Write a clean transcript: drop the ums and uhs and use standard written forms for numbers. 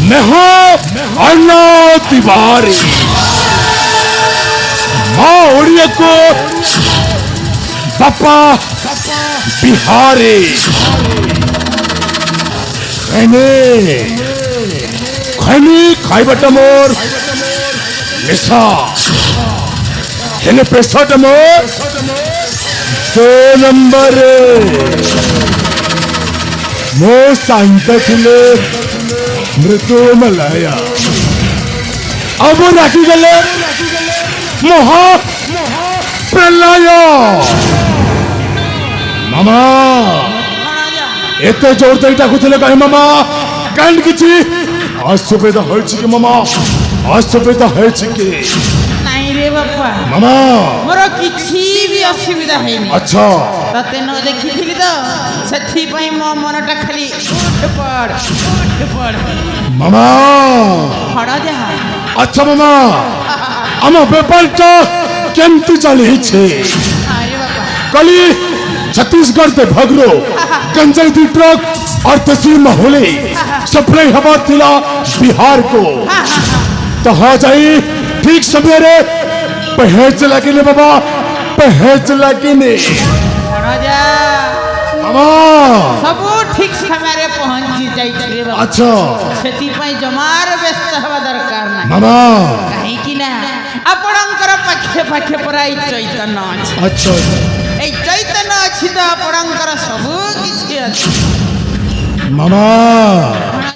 मैं हूं अन्ना तिवारी। माँ उड़िया को बापा बिहारी। खैनी खाइबट मोर निशा हेले पेशट मोर 2 नंबर मो सांत थिले मृत्यु मलाया अब राखी गले महा प्रलय। मामा एते जोर दे डाकुथिले कहे मामा कांड किछि असुविधा होइछि कि मामा असुविधा होइछि कि नहीं रे बापा मामा मोर किछि भी असुविधा हैनी। अच्छा तते न देखिथिली तो सेथि पई मो मनटा खाली उठ पड़ मामा खड़ा जा। अच्छा मामा आम बेपारटा केमती चली छे अरे बापा कली छत्तीसगढ़ से भगरो गंजाई दी ट्रक और तहसील माहौले सप्लाई हवा थिला बिहार को तो हाँ जाई ठीक सवेरे पहेज लगे ने बाबा पहेज लगे ने खड़ा जा मामा सब ठीक समय रे पहुंच जाई रे बाबा। अच्छा सेथि पई जमार व्यस्त हवा दरकार ना मामा काहे कि ना आपणकर पाखे पाखे पराई चैतन्य अछि। अच्छा ए चैतन्य अछि तो आपणकर सब किछि अछि। मामा